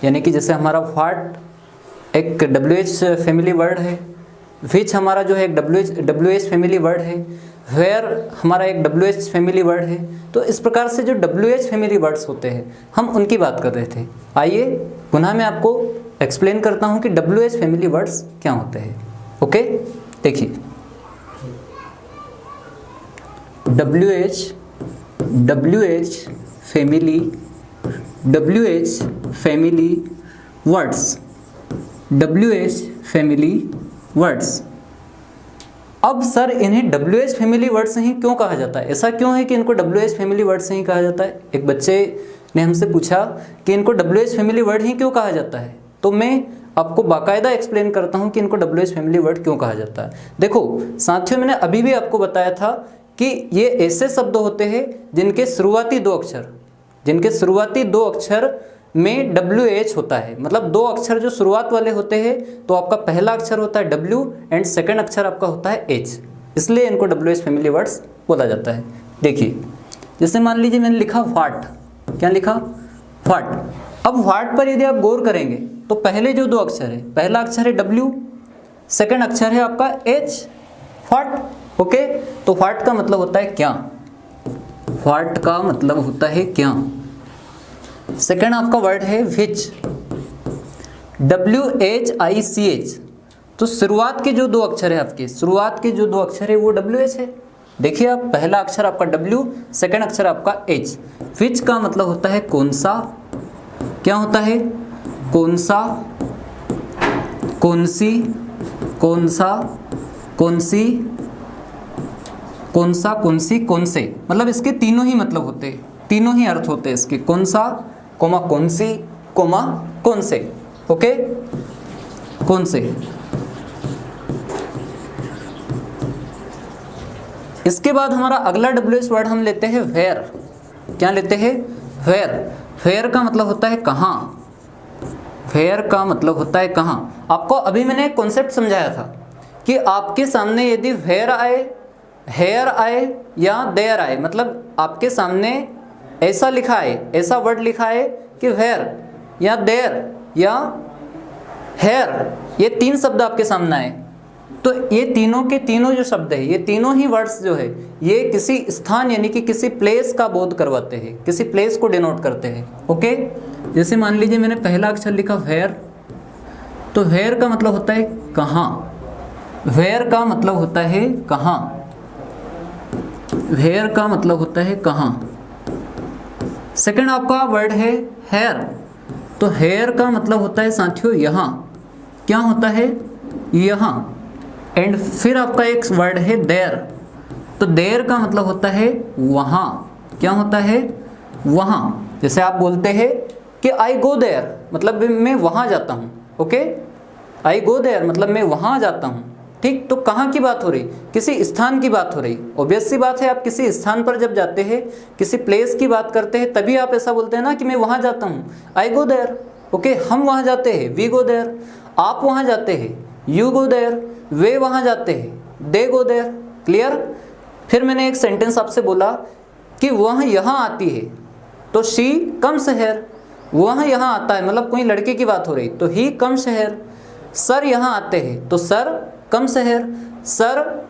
यानी कि जैसे हमारा व्हाट एक WH फैमिली वर्ड है, विच हमारा जो है एक WH फैमिली वर्ड है, वेयर हमारा एक WH फैमिली वर्ड है। तो इस प्रकार से जो WH फैमिली वर्ड्स होते हैं हम उनकी बात कर रहे थे। आइए पुनः मैं आपको एक्सप्लेन करता हूँ कि WH फैमिली वर्ड्स क्या होते हैं। ओके, देखिए WH family words, WH family words. अब सर इन्हें WH फैमिली वर्ड्स ही क्यों कहा जाता है? ऐसा क्यों है कि इनको WH फैमिली वर्ड्स ही कहा जाता है? एक बच्चे ने हमसे पूछा कि इनको WH फैमिली वर्ड ही क्यों कहा जाता है, तो मैं आपको बाकायदा एक्सप्लेन करता हूं कि इनको WH फैमिली वर्ड क्यों कहा जाता है। देखो साथियों, मैंने अभी भी आपको बताया था कि ये ऐसे शब्द होते हैं जिनके शुरुआती दो अक्षर में WH होता है, मतलब दो अक्षर जो शुरुआत वाले होते हैं तो आपका पहला अक्षर होता है W एंड सेकंड अक्षर आपका होता है H, इसलिए इनको WH फैमिली वर्ड्स बोला जाता है। देखिए जैसे मान लीजिए मैंने लिखा व्हाट, क्या लिखा व्हाट। अब व्हाट पर यदि आप गौर करेंगे तो पहले जो दो अक्षर है, पहला अक्षर है W, सेकंड अक्षर है आपका H, व्हाट। ओके, तो व्हाट का मतलब होता है क्या, व्हाट का मतलब होता है क्या। सेकंड आपका वर्ड है विच, WHICH, तो शुरुआत के जो दो अक्षर है आपके, शुरुआत के जो दो अक्षर है वो WH है। देखिए आप, पहला अक्षर आपका W, सेकंड अक्षर आपका H। विच का मतलब होता है कौन सा, क्या होता है कौन सा, कौन सी, कौन सा, कौन सी, कौन सा, कौन सी, कौन से, मतलब इसके तीनों ही मतलब होते हैं, तीनों ही अर्थ होते हैं इसके, कौन सा कोमा कौन सी कोमा कौन से। ओके, कौन से। इसके बाद हमारा अगला WH वर्ड हम लेते हैं वेयर, क्या लेते हैं वेयर। वेयर का मतलब होता है कहाँ, वेयर का मतलब होता है कहाँ। आपको अभी मैंने एक कॉन्सेप्ट समझाया था कि आपके सामने यदि वेयर आए, हेयर आए या देयर आए, मतलब आपके सामने ऐसा लिखा है, ऐसा वर्ड लिखा है कि वेयर या देयर या हेयर, ये तीन शब्द आपके सामने आए, तो ये तीनों के तीनों जो शब्द है, ये तीनों ही वर्ड्स जो है ये किसी स्थान यानी कि किसी प्लेस का बोध करवाते हैं, किसी प्लेस को डिनोट करते हैं। ओके, जैसे मान लीजिए मैंने पहला अक्षर लिखा वेयर, तो वेयर का मतलब होता है कहाँ, वेयर का मतलब होता है कहाँ, वेयर का मतलब होता है कहाँ। सेकंड आपका वर्ड है हेयर, तो हेयर का मतलब होता है साथियों यहाँ, क्या होता है यहाँ। एंड फिर आपका एक वर्ड है देयर, तो देयर का मतलब होता है वहाँ, क्या होता है वहाँ। जैसे आप बोलते हैं कि आई गो देयर, मतलब मैं वहाँ जाता हूँ। ओके, आई गो देयर मतलब मैं वहाँ जाता हूँ, ठीक। तो कहाँ की बात हो रही, किसी स्थान की बात हो रही। ऑब्वियस सी बात है, आप किसी स्थान पर जब जाते हैं, किसी प्लेस की बात करते हैं, तभी आप ऐसा बोलते हैं ना कि मैं वहाँ जाता हूँ, आई गो देयर। ओके, हम वहाँ जाते हैं, वी गो देयर। आप वहाँ जाते हैं, यू गो देयर। वे वहाँ जाते हैं, दे गो देयर। क्लियर। फिर मैंने एक सेंटेंस आपसे बोला कि वह यहाँ आती है, तो शी कम्स हियर। वह यहाँ आता है मतलब कोई लड़के की बात हो रही, तो ही कम्स हियर। सर यहाँ आते हैं, तो सर कम्स हियर। सर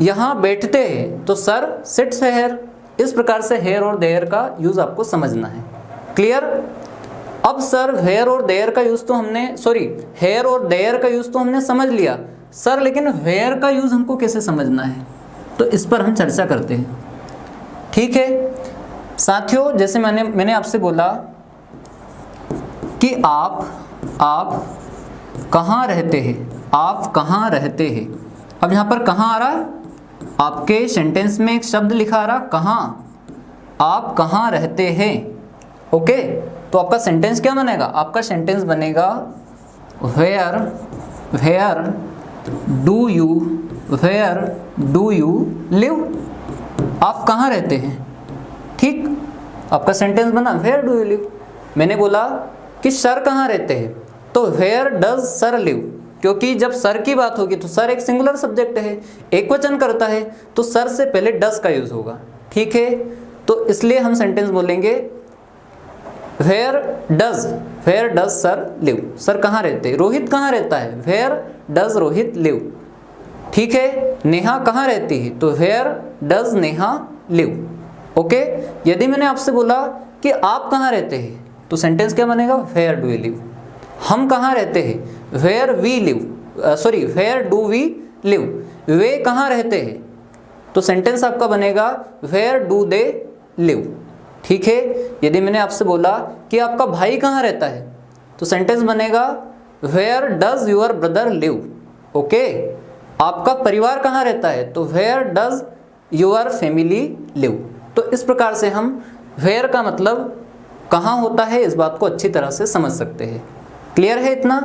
यहाँ बैठते हैं, तो सर सिट्स हियर। इस प्रकार से हेयर और देयर का यूज़ आपको समझना है। क्लियर। अब सर हेयर और देयर का यूज़ तो हमने हेयर और देयर का यूज़ तो हमने समझ लिया सर, लेकिन वेयर का यूज़ हमको कैसे समझना है, तो इस पर हम चर्चा करते हैं। ठीक है साथियों, जैसे मैंने आपसे बोला कि आप कहाँ रहते हैं, आप कहाँ रहते हैं। अब यहाँ पर कहाँ आ रहा है, आपके सेंटेंस में एक शब्द लिखा आ रहा कहाँ, आप कहाँ रहते हैं। ओके, तो आपका सेंटेंस क्या बनेगा, आपका सेंटेंस बनेगा वेयर डू यू लिव। आप कहाँ रहते हैं, ठीक। आपका सेंटेंस बना वेयर डू यू लिव। मैंने बोला कि सर कहाँ रहते हैं, तो वेयर डज सर लिव, क्योंकि जब सर की बात होगी तो सर एक सिंगुलर सब्जेक्ट है, एक वचन करता है, तो सर से पहले डज का यूज होगा। ठीक है, तो इसलिए हम सेंटेंस बोलेंगे where does sir live. Sir कहाँ रहते हैं, रोहित कहाँ रहता है, वेयर डज रोहित लिव। ठीक है, नेहा कहाँ रहती है, तो where does Neha live. Okay, यदि मैंने आपसे बोला कि आप कहाँ रहते हैं, तो सेंटेंस क्या बनेगा, वेयर डू यू लिव। हम कहाँ रहते हैं, वेयर डू वी लिव। वे कहाँ रहते हैं, तो सेंटेंस आपका बनेगा वेयर डू दे लिव। ठीक है, यदि मैंने आपसे बोला कि आपका भाई कहाँ रहता है, तो सेंटेंस बनेगा where does your brother live. Okay, आपका परिवार कहाँ रहता है, तो where does your family live. तो इस प्रकार से हम वेयर का मतलब कहाँ होता है इस बात को अच्छी तरह से समझ सकते हैं। क्लियर है इतना।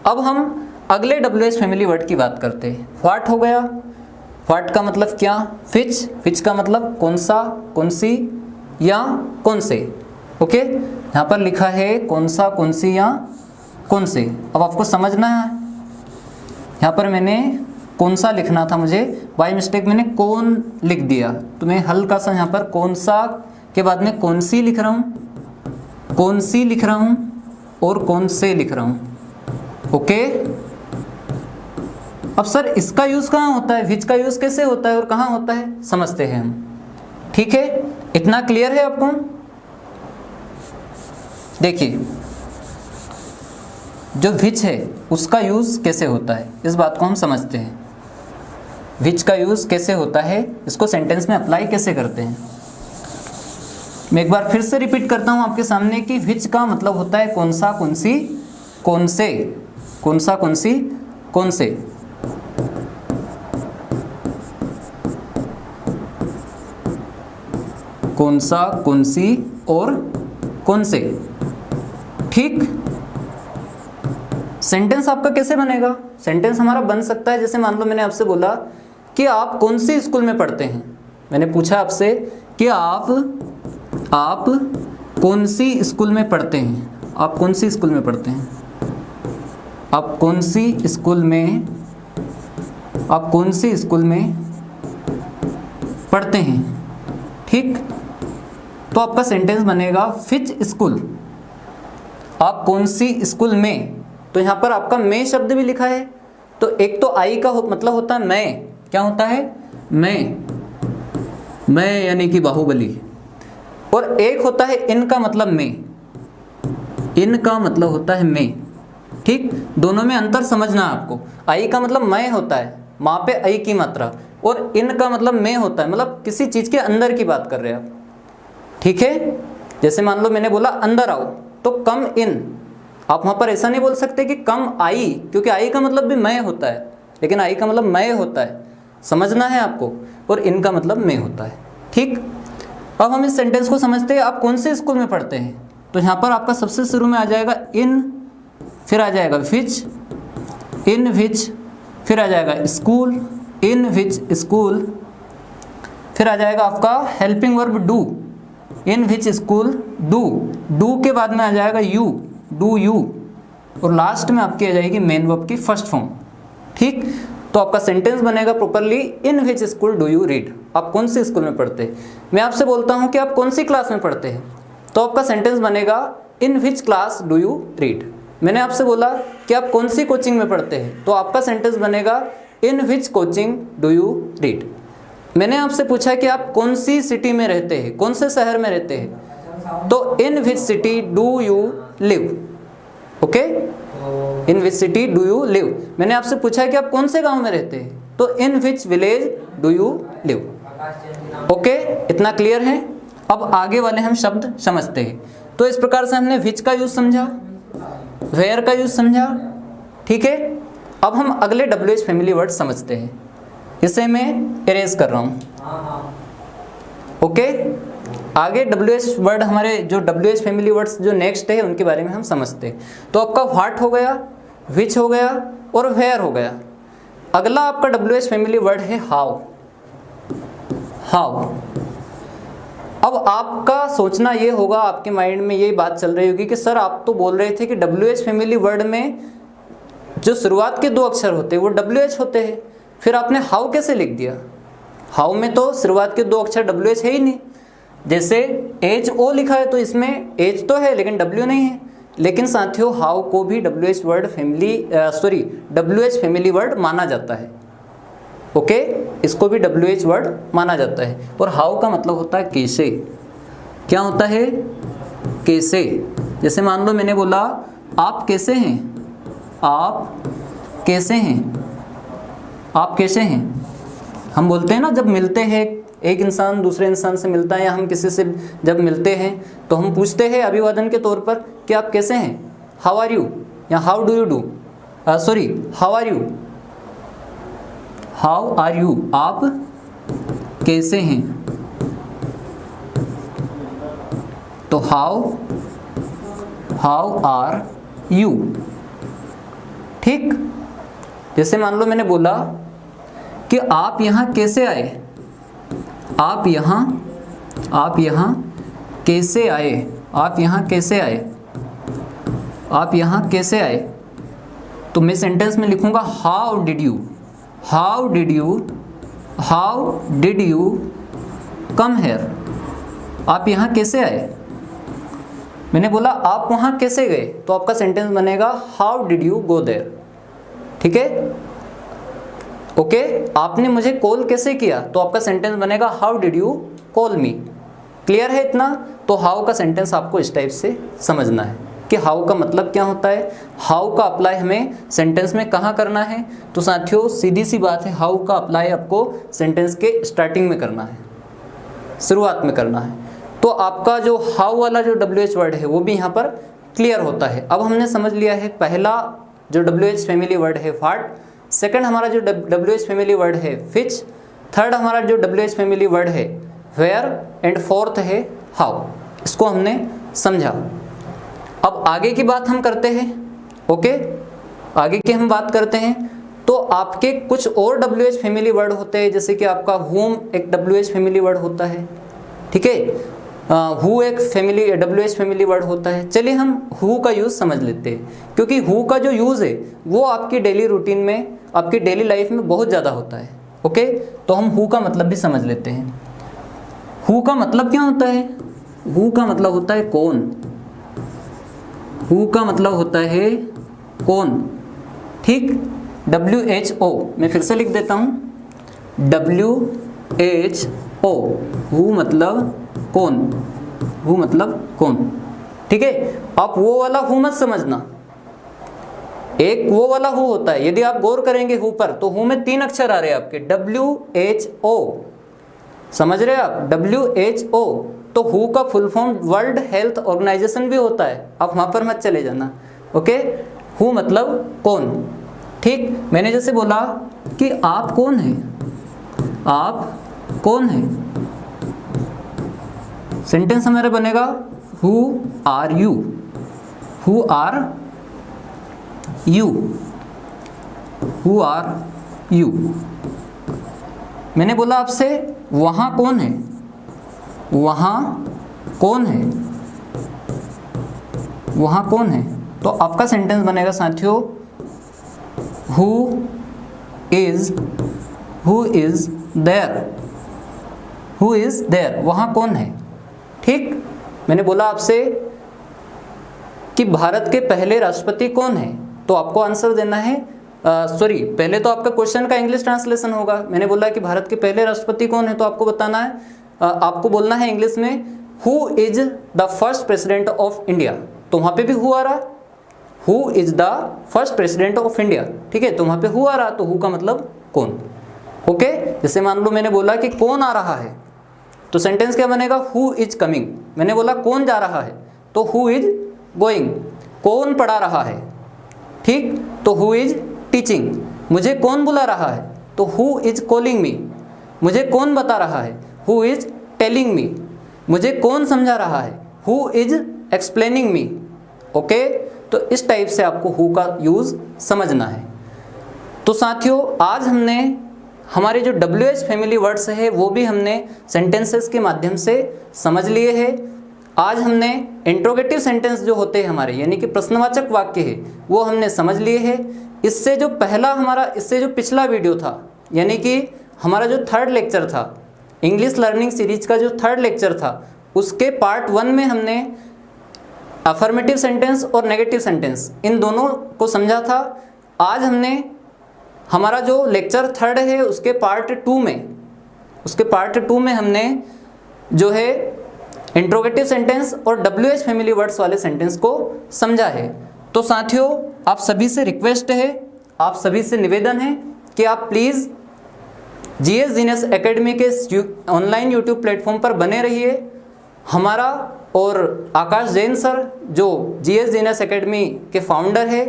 अब हम अगले WH फैमिली वर्ड की बात करते हैं। व्हाट हो गया, व्हाट का मतलब क्या, विच का मतलब कौन सा, कौन सी या कौन से। ओके, यहाँ पर लिखा है कौन सा, कौन सी या कौन से। अब आपको समझना है, यहाँ पर मैंने कौन सा लिखना था, मुझे बाय मिस्टेक मैंने कौन लिख दिया, तो मैं हल्का सा यहाँ पर कौन सा के बाद में कौन सी लिख रहा हूँ, कौन सी लिख रहा हूँ और कौन से लिख रहा हूँ। ओके, अब सर इसका यूज़ कहाँ होता है, विच का यूज़ कैसे होता है और कहाँ होता है, समझते हैं हम। ठीक है, इतना क्लियर है आपको। देखिए जो विच है उसका यूज़ कैसे होता है, इस बात को हम समझते हैं। विच का यूज़ कैसे होता है, इसको सेंटेंस में अप्लाई कैसे करते हैं। मैं एक बार फिर से रिपीट करता हूं आपके सामने कि विच का मतलब होता है कौन सा, कौन सी, कौन से, कौन सा, कौन सी, कौन से। कौन सा, कौन सी और कौन से। ठीक, सेंटेंस आपका कैसे बनेगा, सेंटेंस हमारा बन सकता है जैसे मान लो मैंने आपसे बोला कि आप कौन सी स्कूल में पढ़ते हैं। मैंने पूछा आपसे कि आप कौन सी स्कूल में पढ़ते हैं, आप कौन सी स्कूल में पढ़ते हैं, आप कौन सी स्कूल में, आप कौन सी स्कूल में पढ़ते हैं। ठीक, तो आपका सेंटेंस बनेगा विच स्कूल, आप कौन सी स्कूल में। तो यहाँ पर आपका मैं शब्द भी लिखा है, तो एक तो आई का मतलब होता है मैं, क्या होता है, मैं यानी कि बाहुबली, और एक होता है इन का मतलब मैं, इन का मतलब होता है मैं। ठीक, दोनों में अंतर समझना है आपको। आई का मतलब मैं होता है, माँ पे आई की मात्रा, और इन का मतलब मैं होता है, मतलब किसी चीज़ के अंदर की बात कर रहे हैं आप। ठीक है, जैसे मान लो मैंने बोला अंदर आओ, तो कम इन, आप वहाँ पर ऐसा नहीं बोल सकते कि कम आई, क्योंकि आई का मतलब भी मैं होता है, लेकिन आई का मतलब मैं होता है, समझना है आपको, और इन का मतलब मैं होता है। ठीक, अब हम इस सेंटेंस को समझते हैं। आप कौन से स्कूल में पढ़ते हैं, तो यहाँ पर आपका सबसे शुरू में आ जाएगा इन, फिर आ जाएगा विच, इन विच, फिर आ जाएगा स्कूल, इन विच स्कूल, फिर आ जाएगा आपका helping verb do, in which school do, do के बाद में आ जाएगा यू, डू यू, और लास्ट में आपकी आ जाएगी मेन वर्ब की फर्स्ट फॉर्म। ठीक, तो आपका सेंटेंस बनेगा properly in which school do you read, आप कौन सी स्कूल में पढ़ते हैं। मैं आपसे बोलता हूं कि आप कौन सी क्लास में पढ़ते हैं, तो आपका सेंटेंस बनेगा in which class do you read. मैंने आपसे बोला कि आप कौन सी कोचिंग में पढ़ते हैं, तो आपका सेंटेंस बनेगा in which coaching do you read. मैंने आपसे पूछा कि आप कौन सी सिटी में रहते हैं, कौन से शहर में रहते हैं, तो in which city do you live. Okay, in which city do you live. मैंने आपसे पूछा कि आप कौन से गांव में रहते हैं, तो in which village do you live. Okay, इतना क्लियर है। अब आगे वाले हम शब्द समझते हैं। तो इस प्रकार से हमने विच का यूज समझा, वेयर का यूज समझा। ठीक है, अब हम अगले WH फैमिली वर्ड समझते हैं। इसे मैं इरेज कर रहा हूँ। ओके, आगे WH वर्ड, हमारे जो WH फैमिली वर्ड्स जो नेक्स्ट है उनके बारे में हम समझते हैं। तो आपका व्हाट हो गया, विच हो गया और वेयर हो गया। अगला आपका WH फैमिली वर्ड है हाउ। हाउ, अब आपका सोचना ये होगा, आपके माइंड में ये बात चल रही होगी कि सर आप तो बोल रहे थे कि WH फैमिली वर्ड में जो शुरुआत के 2 अक्षर होते हैं वो WH होते हैं, फिर आपने हाउ कैसे लिख दिया। हाउ में तो शुरुआत के 2 अक्षर WH है ही नहीं। जैसे HO लिखा है तो इसमें H तो है लेकिन W नहीं है। लेकिन साथियों हाउ को भी WH फैमिली वर्ड माना जाता है। ओके, इसको भी WH वर्ड माना जाता है। और हाउ का मतलब होता है कैसे। क्या होता है, कैसे। जैसे मान लो मैंने बोला आप कैसे हैं, आप कैसे हैं, आप कैसे हैं। हम बोलते हैं ना, जब मिलते हैं एक इंसान दूसरे इंसान से मिलता है या हम किसी से जब मिलते हैं तो हम पूछते हैं अभिवादन के तौर पर कि आप कैसे हैं, हाउ आर यू, या how do you do, sorry how are you, how are you, आप कैसे हैं। तो हाउ आर यू। ठीक, जैसे मान लो मैंने बोला कि आप यहाँ कैसे आए, आप यहाँ कैसे आए, आप यहाँ कैसे आए, आप यहाँ कैसे आए, तो मैं सेंटेंस में लिखूँगा how did you, how did you, how did you come here, आप यहाँ कैसे आए। मैंने बोला आप वहाँ कैसे गए, तो आपका सेंटेंस बनेगा how did you go there. ठीक है, ओके। आपने मुझे कॉल कैसे किया, तो आपका सेंटेंस बनेगा how did you call me. Clear है इतना। तो हाउ का सेंटेंस आपको इस टाइप से समझना है कि हाउ का मतलब क्या होता है, हाउ का अप्लाई हमें सेंटेंस में कहाँ करना है। तो साथियों सीधी सी बात है, हाउ का अप्लाई आपको सेंटेंस के स्टार्टिंग में करना है, शुरुआत में करना है। तो आपका जो हाउ वाला जो WH वर्ड है वो भी यहाँ पर क्लियर होता है। अब हमने समझ लिया है पहला जो WH फैमिली वर्ड है व्हाट, सेकंड हमारा जो WH फैमिली वर्ड है व्हिच, थर्ड हमारा जो WH फैमिली वर्ड है वेयर, एंड फोर्थ है हाउ। इसको हमने समझा। अब आगे की बात हम करते हैं। ओके, आगे की हम बात करते हैं। तो आपके कुछ और WH फैमिली वर्ड होते हैं, जैसे कि आपका whom एक WH फैमिली वर्ड होता है। ठीक है, हु एक फैमिली WH फैमिली वर्ड होता है। चलिए हम हु का यूज़ समझ लेते हैं, क्योंकि हु का जो यूज़ है वो आपकी डेली रूटीन में, आपकी डेली लाइफ में बहुत ज़्यादा होता है। ओके, तो हम हु का मतलब भी समझ लेते हैं। हु का मतलब क्या होता है, हु का मतलब होता है कौन, हु का मतलब होता है कौन। ठीक, WHO मैं फिर से लिख देता हूँ, WHO, हु मतलब कौन, हु मतलब कौन। ठीक है, आप वो वाला हु मत समझना, एक वो वाला हु होता है। यदि आप गौर करेंगे हु पर, तो हु में 3 अक्षर आ रहे हैं आपके, WHO, समझ रहे हैं आप, WHO। तो हु का full form world health organisation भी होता है, आप वहाँ पर मत चले जाना। ओके, हु मतलब कौन। ठीक, मैंने जैसे बोला कि आप कौन हैं, आप कौन हैं, सेंटेंस हमारा बनेगा who are you, who are you, who are you. मैंने बोला आपसे वहाँ कौन है, वहाँ कौन है, वहाँ कौन है, तो आपका सेंटेंस बनेगा साथियों who is there, who is there, वहाँ कौन है। ठीक, मैंने बोला आपसे कि भारत के पहले राष्ट्रपति कौन है, तो आपको आंसर देना है, सॉरी पहले तो आपका क्वेश्चन का इंग्लिश ट्रांसलेशन होगा। मैंने बोला कि भारत के पहले राष्ट्रपति कौन है, तो आपको बताना है, आपको बोलना है इंग्लिश में who is the first president of India. तो वहाँ पे भी हु आ रहा, who is the first president of India. ठीक है, तो वहाँ पे हु आ रहा, तो हु का मतलब कौन। ओके, जैसे मान लो मैंने बोला कि कौन आ रहा है, तो सेंटेंस क्या बनेगा हु इज कमिंग। मैंने बोला कौन जा रहा है, तो हु इज गोइंग। कौन पढ़ा रहा है, ठीक, तो हु इज टीचिंग। मुझे कौन बुला रहा है, तो हु इज कॉलिंग मी। मुझे कौन बता रहा है, हु इज टेलिंग मी। मुझे कौन समझा रहा है, who is explaining me. Okay, तो इस टाइप से आपको हु का यूज़ समझना है। तो साथियों आज हमने हमारे जो WH फैमिली वर्ड्स है वो भी हमने सेंटेंसेस के माध्यम से समझ लिए हैं। आज हमने इंट्रोगेटिव सेंटेंस जो होते हैं हमारे, यानी कि प्रश्नवाचक वाक्य है, वो हमने समझ लिए हैं। इससे जो पहला हमारा, इससे जो पिछला वीडियो था, यानी कि हमारा जो 3rd लेक्चर था, इंग्लिश लर्निंग सीरीज का जो 3rd लेक्चर था, उसके पार्ट 1 में हमने अफर्मेटिव सेंटेंस और नेगेटिव सेंटेंस इन दोनों को समझा था। आज हमने हमारा जो लेक्चर 3rd है उसके पार्ट 2 में हमने जो है इंट्रोगेटिव सेंटेंस और WH फैमिली वर्ड्स वाले सेंटेंस को समझा है। तो साथियों आप सभी से रिक्वेस्ट है, आप सभी से निवेदन है कि आप प्लीज़ GS जीनियस एकेडमी के ऑनलाइन यूट्यूब प्लेटफॉर्म पर बने रहिए। हमारा और आकाश जैन सर जो GS जीनियस एकेडमी के फाउंडर है,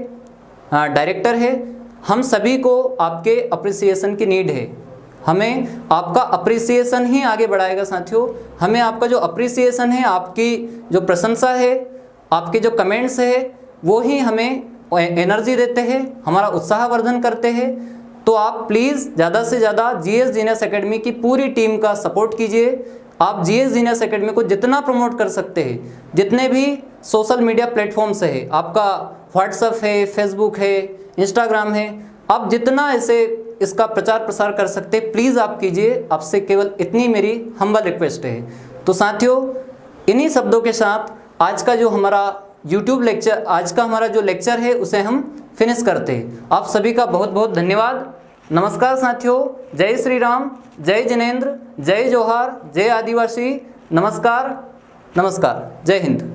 डायरेक्टर है, हम सभी को आपके अप्रिसिएशन की नीड है। हमें आपका अप्रिसिएशन ही आगे बढ़ाएगा साथियों। हमें आपका जो अप्रिसिएशन है, आपकी जो प्रशंसा है, आपके जो कमेंट्स है, वो ही हमें एनर्जी देते हैं, हमारा उत्साहवर्धन करते हैं। तो आप प्लीज़ ज़्यादा से ज़्यादा GS जीनियस एकेडमी की पूरी टीम का सपोर्ट कीजिए। आप जीएस जीनियस एकेडमी को जितना प्रमोट कर सकते हैं, जितने भी सोशल मीडिया प्लेटफॉर्म्स है, आपका व्हाट्सएप है, फेसबुक है, इंस्टाग्राम है, आप जितना ऐसे इसका प्रचार प्रसार कर सकते हैं प्लीज़ आप कीजिए। आपसे केवल इतनी मेरी हम्बल रिक्वेस्ट है। तो साथियों, इन्हीं शब्दों के साथ आज का जो हमारा यूट्यूब लेक्चर, आज का हमारा जो लेक्चर है उसे हम फिनिश करते हैं। आप सभी का बहुत बहुत धन्यवाद। नमस्कार साथियों, जय श्री राम, जय जिनेंद्र, जय जोहार, जय आदिवासी, नमस्कार, नमस्कार, जय हिंद।